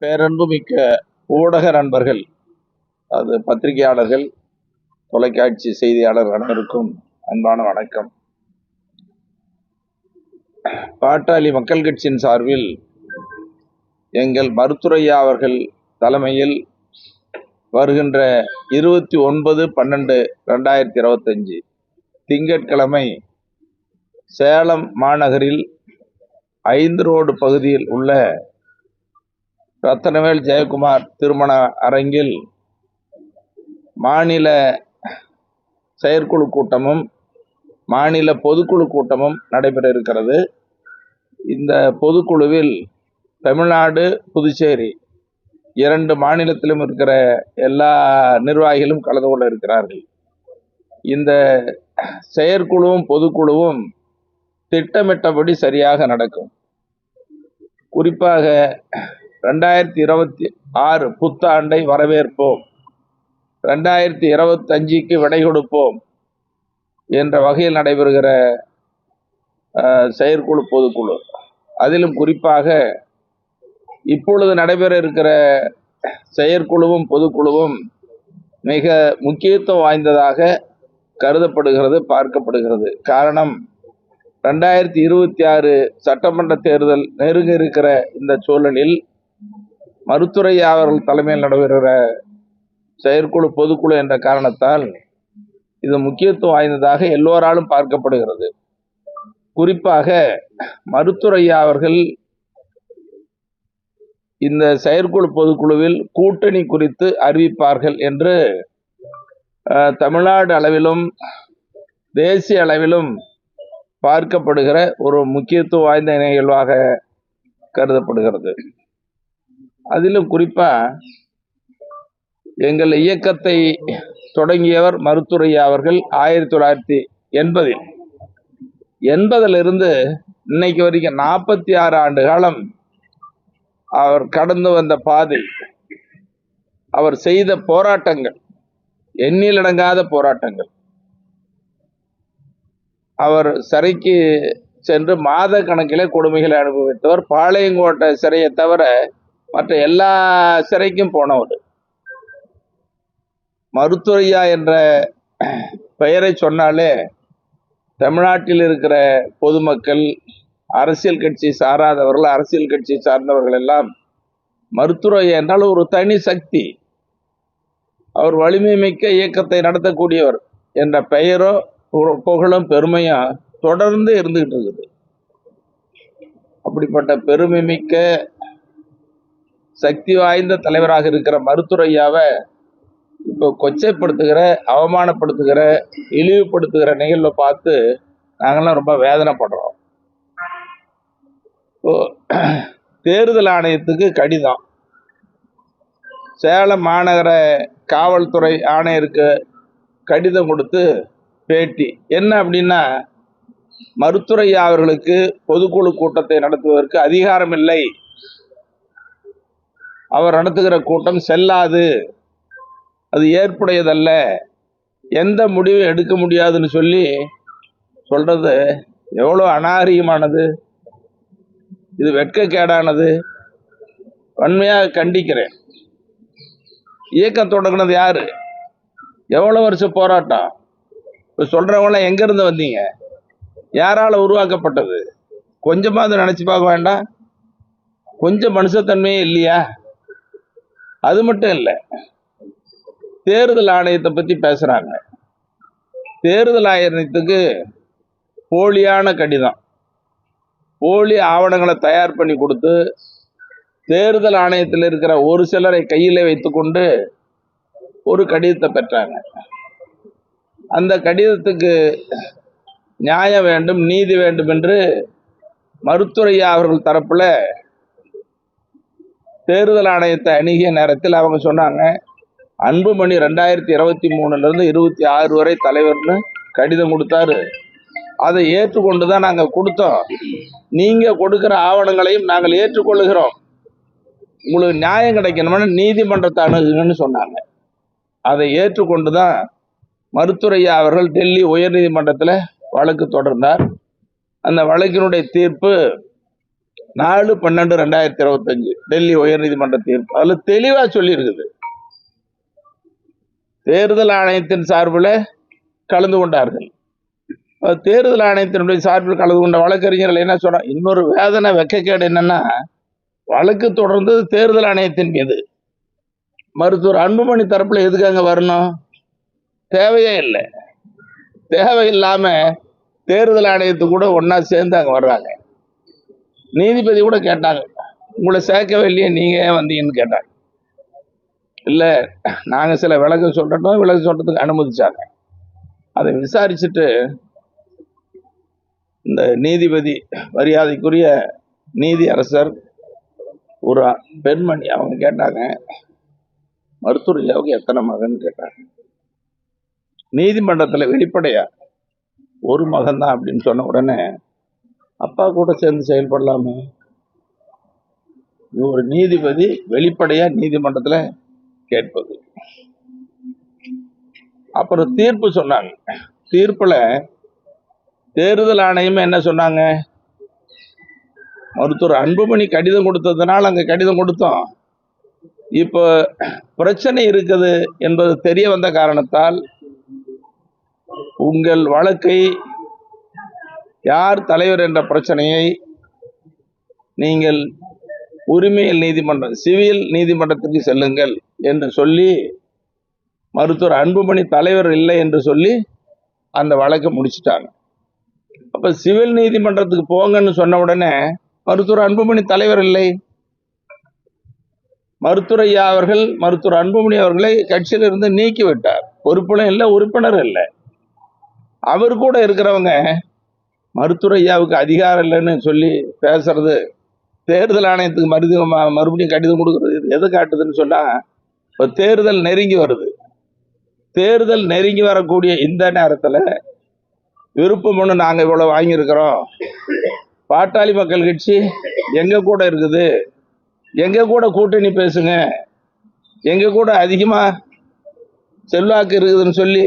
பேரன்புமிக்க ஊடக நண்பர்கள், அது பத்திரிகையாளர்கள், தொலைக்காட்சி செய்தியாளர் அனைவருக்கும் அன்பான வணக்கம். பாட்டாளி மக்கள் கட்சியின் சார்பில் எங்கள் மருத்துரையா அவர்கள் தலைமையில் வருகின்ற 29/12/2025 திங்கட்கிழமை சேலம் மாநகரில் 5 ரோடு பகுதியில் உள்ள ரத்தனவேல் ஜெயக்குமார் திருமண அரங்கில் மாநில செயற்குழு கூட்டமும் மாநில பொதுக்குழு கூட்டமும் நடைபெற இருக்கிறது. இந்த பொதுக்குழுவில் தமிழ்நாடு, புதுச்சேரி 2 மாநிலத்திலும் இருக்கிற எல்லா நிர்வாகிகளும் கலந்து கொள்ள இருக்கிறார்கள். இந்த செயற்குழுவும் பொதுக்குழுவும் திட்டமிட்டபடி சரியாக நடக்கும். குறிப்பாக 2026 புத்தாண்டை வரவேற்போம், 2025க்கு விடை கொடுப்போம் என்ற வகையில் நடைபெறுகிற செயற்குழு பொதுக்குழு, அதிலும் குறிப்பாக இப்பொழுது நடைபெற இருக்கிற செயற்குழுவும் பொதுக்குழுவும் மிக முக்கியத்துவம் வாய்ந்ததாக கருதப்படுகிறது, பார்க்கப்படுகிறது. காரணம், 2026 சட்டமன்ற தேர்தல் நெருங்க இருக்கிற இந்த சூழலில் மருத்துரையா அவர்கள் தலைமையில் நடைபெறுகிற செயற்குழு பொதுக்குழு என்ற காரணத்தால் இது முக்கியத்துவம் வாய்ந்ததாக எல்லோராலும் பார்க்கப்படுகிறது. குறிப்பாக மருத்துரையா அவர்கள் இந்த செயற்குழு பொதுக்குழுவில் கூட்டணி குறித்து அறிவிப்பார்கள் என்று தமிழ்நாடு அளவிலும் தேசிய அளவிலும் பார்க்கப்படுகிற ஒரு முக்கியத்துவம் வாய்ந்த நிகழ்வாக கருதப்படுகிறது. அதிலும் குறிப்பா எங்கள் இயக்கத்தை தொடங்கியவர் மருத்துரையா அவர்கள் 1980 இன்னைக்கு வரைக்கும் 46 ஆண்டு காலம் அவர் கடந்து வந்த பாதை, அவர் செய்த போராட்டங்கள், எண்ணிலடங்காத போராட்டங்கள். அவர் சிறைக்கு சென்று மாத கணக்கிலே கொடுமைகளை அனுபவித்தவர். பாளையங்கோட்டை சிறையை தவிர மற்ற எல்லா சிறைக்கும் போனவர். மருத்துரையா என்ற பெயரை சொன்னாலே தமிழ்நாட்டில் இருக்கிற பொதுமக்கள், அரசியல் கட்சி சாராதவர்கள், அரசியல் கட்சி சார்ந்தவர்கள் எல்லாம் மருத்துரையா என்றால் ஒரு தனி சக்தி, அவர் வலிமை மிக்க இயக்கத்தை நடத்தக்கூடியவர் என்ற பெயரோ புகழும் பெருமையும் தொடர்ந்து இருந்துகிட்டு இருக்குது. அப்படிப்பட்ட பெருமை மிக்க சக்தி வாய்ந்த தலைவராக இருக்கிற மருத்துரையாவை இப்போ கொச்சைப்படுத்துகிற, அவமானப்படுத்துகிற, இழிவுபடுத்துகிற நிகழ்வை பார்த்து நாங்கள்லாம் ரொம்ப வேதனைப்படுறோம். தேர்தல் ஆணையத்துக்கு கடிதம், சேலம் மாநகர காவல்துறை ஆணையருக்கு கடிதம் கொடுத்து பேட்டி. என்ன அப்படின்னா, மருத்துரையா அவர்களுக்கு பொதுக்குழு கூட்டத்தை நடத்துவதற்கு அதிகாரம் இல்லை, அவர் நடத்துகிற கூட்டம் செல்லாது, அது ஏற்புடையதல்ல, எந்த முடிவும் எடுக்க முடியாதுன்னு சொல்றது எவ்வளோ அநாகரிகமானது, இது வெட்கக்கேடானது. வன்மையாக கண்டிக்கிறேன். இயக்கம் தொடங்கினது யாரு? எவ்வளோ வருஷம் போராட்டம்? இப்போ சொல்றவங்களாம் எங்கிருந்து வந்தீங்க? யாரால உருவாக்கப்பட்டது? கொஞ்சமாவது நினைச்சு பார்க்க வேண்டாம்? கொஞ்சம் மனுஷத்தன்மையே இல்லையா? அது மட்டும் இல்லை, தேர்தல் ஆணையத்தை பத்தி பேசுறாங்க. தேர்தல் ஆணையத்துக்கு போலியான கடிதம், போலி ஆவணங்களை தயார் பண்ணி கொடுத்து தேர்தல் ஆணையத்தில் இருக்கிற ஒரு சிலரை கையிலே வைத்துக்கொண்டு ஒரு கடிதத்தை பெற்றாங்க. அந்த கடிதத்துக்கு நியாயம் வேண்டும், நீதி வேண்டும் என்று மருத்துரையா அவர்கள் தரப்புல தேர்தல் ஆணையத்தை அணுகிய நேரத்தில் அவங்க சொன்னாங்க, அன்புமணி 2023 26 வரை தலைவர்னு கடிதம் கொடுத்தாரு, அதை ஏற்றுக்கொண்டு தான் நாங்கள் கொடுத்தோம், நீங்க கொடுக்கிற ஆவணங்களையும் நாங்கள் ஏற்றுக்கொள்ளுகிறோம், உங்களுக்கு நியாயம் கிடைக்கணும்னு நீதிமன்றத்தை அணுகுங்கன்னு சொன்னாங்க. அதை ஏற்றுக்கொண்டு தான் மருத்துரையா அவர்கள் டெல்லி உயர்நீதிமன்றத்தில் வழக்கு தொடர்ந்தார். அந்த வழக்கினுடைய தீர்ப்பு 4/12/2025 டெல்லி உயர்நீதிமன்ற தீர்ப்பு. அதுல தெளிவா சொல்லி இருக்குது. தேர்தல் ஆணையத்தின் சார்பில் கலந்து கொண்டார்கள். தேர்தல் ஆணையத்தினுடைய சார்பில் கலந்து கொண்ட வழக்கறிஞர்கள் என்ன சொன்னா, இன்னொரு வேதனை வெக்கக்கேடு என்னன்னா, வழக்கு தொடர்ந்து தேர்தல் ஆணையத்தின் மீது. மருத்துவர் அன்புமணி தரப்புல எதுக்கு அங்க வரணும்? தேவையே இல்லை. தேவையில்லாம தேர்தல் ஆணையத்துக்கு கூட ஒன்னா சேர்ந்து அங்க வர்றாங்க. நீதிபதி கூட கேட்டாங்க, உங்களை சேர்க்கவே இல்லையே, நீங்க ஏன் வந்தீங்கன்னு கேட்டாங்க. இல்ல, நாங்க சில விளக்கம் சொல்றதுக்கு அனுமதிச்சாங்க. அதை விசாரிச்சுட்டு இந்த நீதிபதி, மரியாதைக்குரிய நீதி அரசர், ஒரு பெண்மணி, அவங்க கேட்டாங்க, மருத்துவர் ஐயாவுக்கு எத்தனை மகன் கேட்டாங்க. நீதிமன்றத்தில் வெளிப்படையா ஒரு மகன் தான் அப்படின்னு சொன்ன உடனே, அப்பா கூட சேர்ந்து செயல்படலாமே. இது ஒரு நீதிபதி வெளிப்படையா நீதிமன்றத்தில் கேட்பது. அப்புறம் தீர்ப்பு சொன்னாங்க. தீர்ப்புல தேர்தல் ஆணையம் என்ன சொன்னாங்க, மருத்துவர் அன்புமணி கடிதம் கொடுத்ததுனால அங்க கடிதம் கொடுத்தோம். இப்போ பிரச்சனை இருக்குது என்பது தெரிய வந்த காரணத்தால் உங்கள் வழக்கை, யார் தலைவர் என்ற பிரச்சனையை நீங்கள் உரிமையியல் நீதிமன்றம், சிவில் நீதிமன்றத்துக்கு செல்லுங்கள் என்று சொல்லி, மருத்துவர் அன்புமணி தலைவர் இல்லை என்று சொல்லி அந்த வழக்கை முடிச்சுட்டாங்க. அப்ப சிவில் நீதிமன்றத்துக்கு போங்கன்னு சொன்ன உடனே மருத்துவர் அன்புமணி தலைவர் இல்லை. மருத்துவர் ஐயா அவர்கள் மருத்துவர் அன்புமணி அவர்களை கட்சியிலிருந்து நீக்கி விட்டார். பொறுப்புகளும் இல்லை, உறுப்பினர் இல்லை. அவர் கூட இருக்கிறவங்க மருத்துவர் ஐயாவுக்கு அதிகாரம் இல்லைன்னு சொல்லி பேசுறது, தேர்தல் ஆணையத்துக்கு மறுபடியும் கடிதம் கொடுக்கறது எது காட்டுதுன்னு சொன்னா, இப்போ தேர்தல் நெருங்கி வருது. தேர்தல் நெருங்கி வரக்கூடிய இந்த நேரத்தில் விருப்பம் ஒன்று நாங்கள் இவ்வளோ வாங்கியிருக்கிறோம், பாட்டாளி மக்கள் கட்சி எங்க கூட இருக்குது, எங்க கூட கூட்டணி பேசுங்க, எங்க கூட அதிகமா செல்வாக்கு இருக்குதுன்னு சொல்லி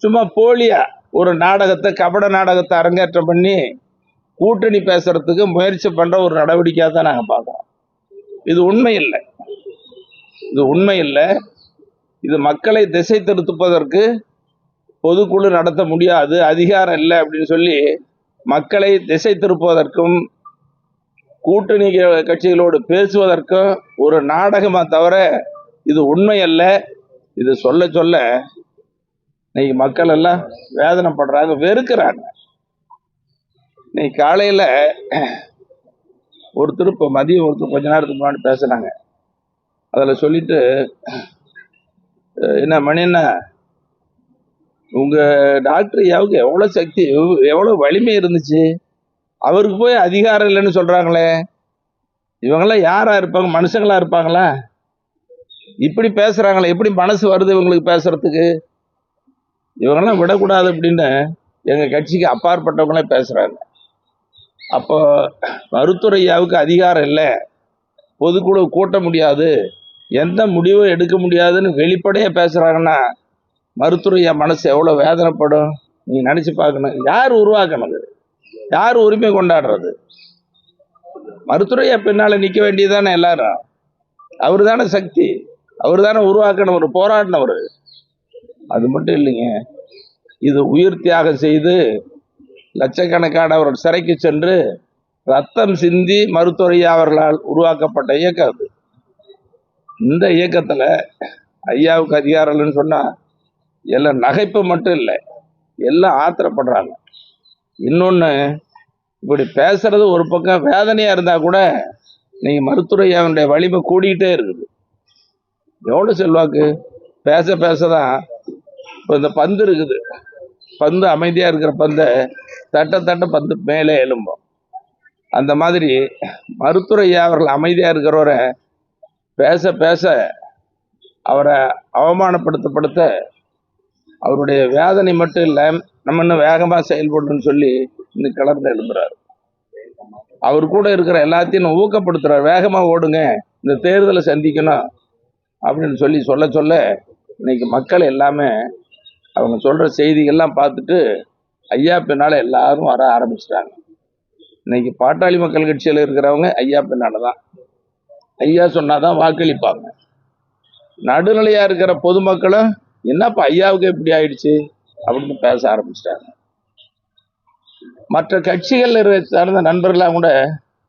சும்மா போலியா ஒரு நாடகத்தை, கபட நாடகத்தை அரங்கேற்றம் பண்ணி கூட்டணி பேசுறதுக்கு முயற்சி பண்ற ஒரு நடவடிக்கையாக தான் நாங்கள் பார்க்கிறோம். இது உண்மை இல்லை, இது உண்மை இல்லை. இது மக்களை திசை திருத்துவதற்கு பொதுக்குழு நடத்த முடியாது, அதிகாரம் இல்லை அப்படின்னு சொல்லி மக்களை திசை திருப்புவதற்கும் கூட்டணி கட்சிகளோடு பேசுவதற்கும் ஒரு நாடகமா தவிர இது உண்மை அல்ல. இது சொல்ல சொல்ல இன்னைக்கு மக்கள் எல்லாம் வேதனைப்படுறாங்க, வெறுக்கிறாங்க. இன்னைக்கு காலையில ஒருத்தர், இப்போ மதியம் ஒருத்தர் கொஞ்ச நேரத்துக்கு முன்னாடி பேசுனாங்க. அதில் சொல்லிட்டு, என்ன மணின்னா, உங்க டாக்டர் ஐயாவுக்கு எவ்வளோ சக்தி, எவ்வளோ வலிமை இருந்துச்சு, அவருக்கு போய் அதிகாரம் இல்லைன்னு சொல்றாங்களே, இவங்கெல்லாம் யாரா இருப்பாங்க, மனுஷங்களா இருப்பாங்களா? இப்படி பேசுறாங்களே, எப்படி மனசு வருது இவங்களுக்கு பேசுறதுக்கு? இவங்கெல்லாம் விடக்கூடாது அப்படின்னு எங்க கட்சிக்கு அப்பாற்பட்டவங்களே பேசுறாங்க. அப்போ மருத்துவர் ஐயாவுக்கு அதிகாரம் இல்லை, பொதுக்குழு கூட்ட முடியாது, எந்த முடிவும் எடுக்க முடியாதுன்னு வெளிப்படையா பேசுறாங்கன்னா மருத்துவர் ஐயா மனசு எவ்வளவு வேதனைப்படும் நீங்க நினைச்சு பார்க்கணும். யார் உருவாக்கணுது, யார் உரிமை கொண்டாடுறது? மருத்துவர் ஐயா பின்னால நிக்க வேண்டியதானே எல்லாரும். அவரு தானே சக்தி, அவரு தானே உருவாக்கணும், ஒரு போராடினவர். அது மட்டும் இல்லைங்க, இது உயிர் தியாகம் செய்து லட்சக்கணக்கானவர்கள் சிறைக்கு சென்று ரத்தம் சிந்தி மருத்துவர் ஐயா அவர்களால் உருவாக்கப்பட்ட இயக்கம் அது. இந்த இயக்கத்துல ஐயாவுக்கு அதிகாரம் இல்லைன்னு சொன்னா எல்லாம் நகைப்பு மட்டும் இல்லை, எல்லாம் ஆத்திரப்படுறாங்க. இன்னொன்னு, இப்படி பேசுறது ஒரு பக்கம் வேதனையா இருந்தா கூட நீங்க மருத்துவர் ஐயாவுடைய வலிமை கூடிக்கிட்டே இருக்குது. எவ்வளவு செல்வாக்கு, பேச பேசதான். இப்போ இந்த பந்து இருக்குது, பந்து அமைதியா இருக்கிற பந்தை தட்ட பந்து மேலே எழும்போம். அந்த மாதிரி மருத்துவர் ஐயா அவர்கள் அமைதியா இருக்கிறவரை பேச பேச அவரை அவமானப்படுத்த அவருடைய வேதனை மட்டும் இல்லை, நம்ம இன்னும் வேகமாக செயல்படணும்னு சொல்லி இன்னும் கிளர்ந்து எழுப்புறாரு. அவர் கூட இருக்கிற எல்லாத்தையும் ஊக்கப்படுத்துறாரு, வேகமாக ஓடுங்க, இந்த தேர்தலை சந்திக்கணும் அப்படின்னு சொல்ல இன்னைக்கு மக்கள் எல்லாமே அவங்க சொல்ற செய்திகள்லாம் பார்த்துட்டு ஐயா பின்னால எல்லாரும் வர ஆரம்பிச்சிட்டாங்க. இன்னைக்கு பாட்டாளி மக்கள் கட்சியில் இருக்கிறவங்க ஐயா பின்னால்தான், ஐயா சொன்னாதான் வாக்களிப்பாங்க. நடுநிலையா இருக்கிற பொதுமக்களும் என்னப்பா ஐயாவுக்கு எப்படி ஆயிடுச்சு அப்படின்னு பேச ஆரம்பிச்சிட்டாங்க. மற்ற கட்சிகள் சார்ந்த நண்பர்களாக கூட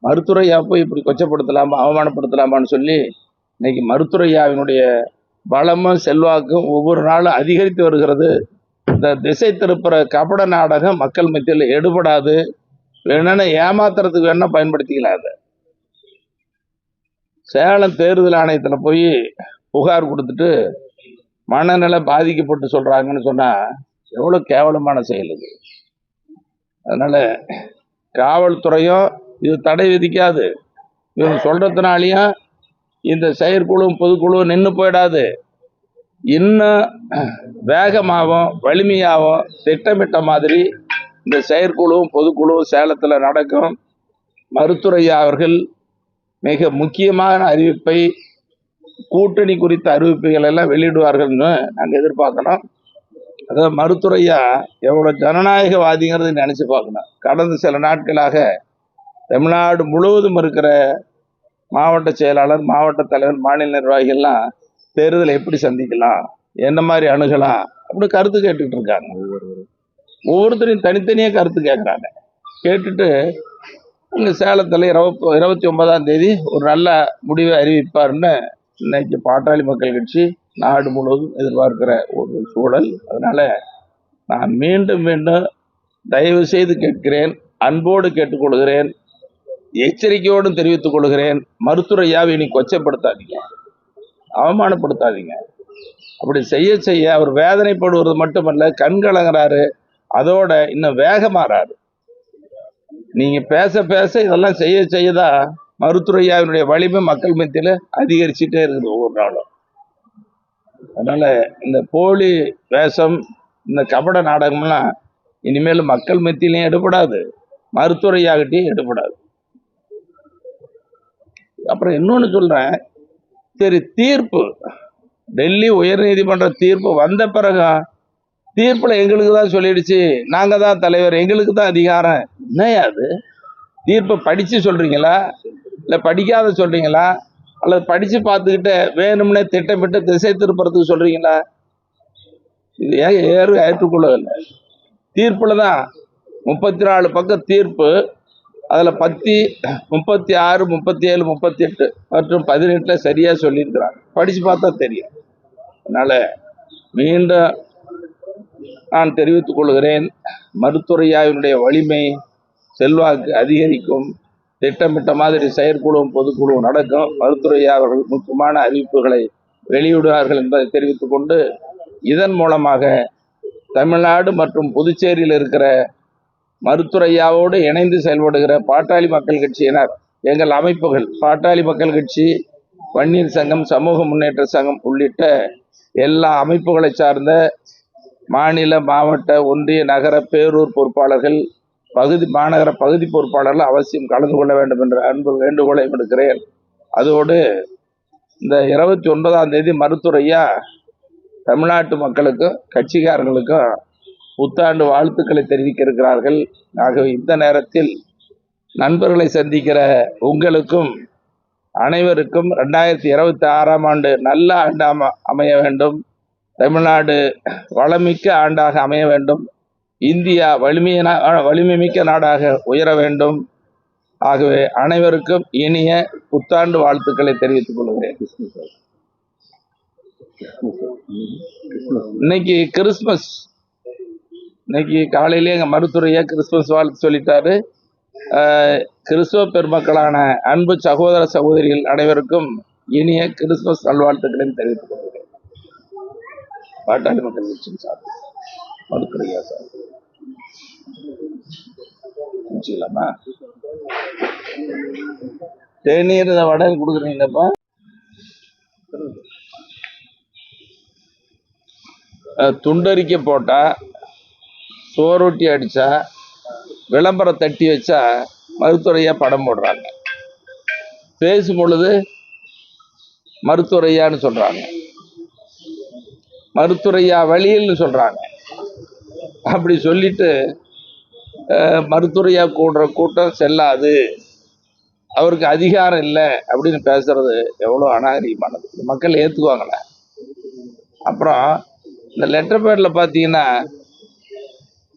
மருத்துவரையா போய் இப்படி கொச்சப்படுத்தலாமா, அவமானப்படுத்தலாமான்னு சொல்லி இன்னைக்கு மருத்துவரையாவினுடைய பலமும் செல்வாக்கும் ஒவ்வொரு நாளும் அதிகரித்து வருகிறது. இந்த திசை திருப்புற கபட நாடகம் மக்கள் மத்தியில் எடுபடாது. வேணும்னா ஏமாத்துறதுக்கு வேணா பயன்படுத்திக்கலாம். அதை சேலம் தேர்தல் ஆணையத்தில் போய் புகார் கொடுத்துட்டு மனநிலை பாதிக்கப்பட்டு சொல்றாங்கன்னு சொன்னா எவ்வளவு கேவலமான செயல் இது. அதனால காவல்துறையும் இது தடை விதிக்காது. இவங்க சொல்றதுனாலையும் இந்த செயற்குழுவும் பொதுக்குழுவும் நின்று போயிடாது. இன்னும் வேகமாகவும் வலிமையாகவும் திட்டமிட்ட மாதிரி இந்த செயற்குழுவும் பொதுக்குழுவும் சேலத்தில் நடக்கும். மருத்துவரையா அவர்கள் மிக முக்கியமான அறிவிப்பை, கூட்டணி குறித்த அறிவிப்புகள் எல்லாம் வெளியிடுவார்கள்னு நாங்கள் எதிர்பார்க்கலாம். அதாவது மருத்துவரையா எவ்வளவு ஜனநாயகவாதிங்கிறத நினைச்சு பார்க்கணும். கடந்த சில நாட்களாக தமிழ்நாடு முழுவதும் இருக்கிற மாவட்ட செயலாளர், மாவட்ட தலைவர், மாநில நிர்வாகிகள்லாம் தேர்தலை எப்படி சந்திக்கலாம், என்ன மாதிரி அணுகலாம் அப்படின்னு கருத்து கேட்டுக்கிட்டு இருக்காங்க. ஒவ்வொருத்தரையும் தனித்தனியாக கருத்து கேட்குறாங்க. கேட்டுட்டு இங்கே சேலத்தில் 29ஆம் தேதி ஒரு நல்ல முடிவை அறிவிப்பார்னு இன்னைக்கு பாட்டாளி மக்கள் கட்சி நாடு முழுவதும் எதிர்பார்க்கிற ஒரு சூழல். அதனால நான் மீண்டும் மீண்டும் தயவு செய்து கேட்கிறேன், அன்போடு கேட்டுக்கொள்கிறேன், எச்சரிக்கையோடு தெரிவித்துக் கொள்கிறேன். மருத்துவரையாவை இனி கொச்சப்படுத்தாதீங்க, அவமானப்படுத்தாதீங்க. அப்படி செய்ய செய்ய அவர் வேதனைப்படுவது மட்டுமல்ல, கண்கலங்கிறாரு, அதோட இன்னும் வேகமாறாரு. நீங்க பேச பேச இதெல்லாம் செய்ய செய்யதான் மருத்துவரையாவினுடைய வலிமை மக்கள் மத்தியில் அதிகரிச்சுட்டே இருக்குது ஒவ்வொரு நாளும். அதனால இந்த போலி வேஷம், இந்த கபட நாடகம்லாம் இனிமேல் மக்கள் மத்தியிலையும் எடுபடாது, மருத்துவரையாகிட்டையும் எடுபடாது. அப்புறம் இன்னொன்று சொல்றேன், சரி தீர்ப்பு டெல்லி உயர்நீதிமன்ற தீர்ப்பு வந்த பிறகு தீர்ப்புல எங்களுக்கு தான் சொல்லிடுச்சு, நாங்க தான் தலைவர், எங்களுக்கு தான் அதிகாரம். என்னையா அது? தீர்ப்பை படிச்சு சொல்றீங்களா, இல்லை படிக்காத சொல்றீங்களா, அல்லது படிச்சு பார்த்துக்கிட்டு வேணும்னே திட்டமிட்டு திசை திருப்புறதுக்கு சொல்றீங்களா? இது ஏற்றுக்கொள்ளவில்லை. தீர்ப்புல தான் 34 பக்கம் தீர்ப்பு, அதில் 36, 37, 38 மற்றும் 18 சரியா சொல்லியிருக்கிறாங்க. படிச்சு பார்த்தா தெரியும். அதனால மீண்டும் நான் தெரிவித்துக் கொள்கிறேன், மருத்துவரையாவினுடைய வலிமை செல்வாக்கு அதிகரிக்கும். திட்டமிட்ட மாதிரி செயற்குழுவும் பொதுக்குழுவும் நடக்கும். மருத்துவரையா அவர்கள் முக்கியமான அறிவிப்புகளை வெளியிடுவார்கள் என்பதை தெரிவித்துக் கொண்டு, இதன் மூலமாக தமிழ்நாடு மற்றும் புதுச்சேரியில் இருக்கிற மருத்துவரையாவோடு இணைந்து செயல்படுகிற பாட்டாளி மக்கள் கட்சியினர், எங்கள் அமைப்புகள், பாட்டாளி மக்கள் கட்சி, வன்னியர் சங்கம், சமூக முன்னேற்ற சங்கம் உள்ளிட்ட எல்லா அமைப்புகளை சார்ந்த மாநில, மாவட்ட, ஒன்றிய, நகர, பேரூர் பொறுப்பாளர்கள், மாநகர பகுதி பொறுப்பாளர்கள் அவசியம் கலந்து கொள்ள வேண்டும் என்ற அன்பு வேண்டுகோளை விடுக்கிறேன். அதோடு இந்த 29ஆம் தேதி மருத்துவரையா தமிழ்நாட்டு மக்களுக்கும் கட்சிக்காரர்களுக்கும் புத்தாண்டு வாழ்த்துக்களை தெரிவிக்க இருக்கிறார்கள். ஆகவே இந்த நேரத்தில் நண்பர்களை சந்திக்கிற உங்களுக்கும் அனைவருக்கும் 2026ஆம் ஆண்டு நல்ல ஆண்டாக அமைய வேண்டும். தமிழ்நாடு வளமிக்க ஆண்டாக அமைய வேண்டும். இந்தியா வலிமை மிக்க நாடாக உயர வேண்டும். ஆகவே அனைவருக்கும் இனிய புத்தாண்டு வாழ்த்துக்களை தெரிவித்துக் கொள்கிறேன். இன்னைக்கு கிறிஸ்துமஸ். இன்னைக்கு காலையிலே எங்கள் மருத்துவரையா கிறிஸ்துமஸ் வாழ்த்து சொல்லிட்டாரு. கிறிஸ்துவ பெருமக்களான அன்பு சகோதர சகோதரிகள் அனைவருக்கும் இனிய கிறிஸ்துமஸ் நல்வாழ்த்துக்களையும் தெரிவித்துக் கொள்கிறேன். பாட்டாளி மக்கள் கட்சி சார், மருத்துவரையா சார் முடிச்சுக்கலாமா? தேநீர் வடை கொடுக்குறீங்களப்பா. துண்டறிக்கை போட்டா, சோரொட்டி அடிச்சா, விளம்பரம் தட்டி வச்சா மருத்துவரையா படம் போடுறாங்க. பேசும் பொழுது மருத்துவரையான்னு சொல்றாங்க, மருத்துவரையா வழியில்னு சொல்றாங்க. அப்படி சொல்லிட்டு மருத்துவரையா கூடுற கூட்டம் செல்லாது, அவருக்கு அதிகாரம் இல்லை அப்படின்னு பேசுறது எவ்வளோ அநாகரிகமானது. மக்கள் ஏற்றுக்குவாங்களே. அப்புறம் இந்த லெட்டர் பேடில் பார்த்தீங்கன்னா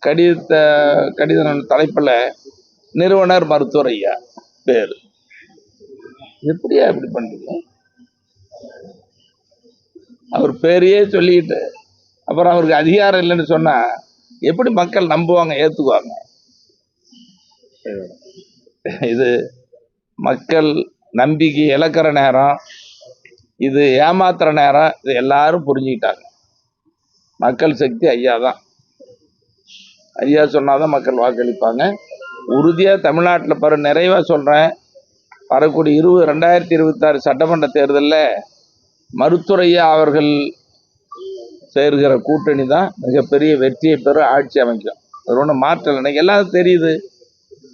கடித தலைப்பில் நிறுவனர் மருத்துவர் ஐயா பேர். எப்படியா இப்படி பண்றீங்க? அவர் பேரையே சொல்லிட்டு அப்புறம் அவருக்கு அதிகாரம் இல்லைன்னு சொன்னா எப்படி மக்கள் நம்புவாங்க, ஏத்துக்குவாங்க? இது மக்கள் நம்பிக்கை இழக்கிற நேரம், இது ஏமாத்துற நேரம். இது எல்லாரும் புரிஞ்சுக்கிட்டாங்க. மக்கள் சக்தி ஐயா தான். ஐயா சொன்னாதான் மக்கள் வாக்களிப்பாங்க. உறுதியா தமிழ்நாட்டில் பாரு, நிறைவா சொல்றேன், வரக்கூடிய 2026 சட்டமன்ற தேர்தலில் மருத்துவரையா அவர்கள் சேர்கிற கூட்டணி தான் மிகப்பெரிய வெற்றியை பெற ஆட்சி அமைக்கும். அது ஒன்றும் மாற்றல். எனக்கு எல்லாம் தெரியுது.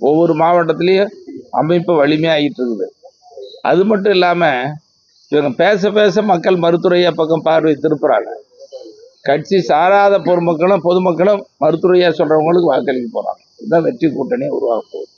ஒவ்வொரு மாவட்டத்திலையும் அமைப்பு வலிமையாகிட்டு இருக்குது. அது மட்டும் இல்லாமல் இவங்க பேச பேச மக்கள் மருத்துவரையா பக்கம் பார்வை திருப்புறாங்க. கட்சி சாராத பொதுமக்களும் மருத்துவரையா சொல்றவங்களுக்கு வாக்களிக்க போறாங்க. இதுதான் வெற்றி கூட்டணியை உருவாக்க போகுது.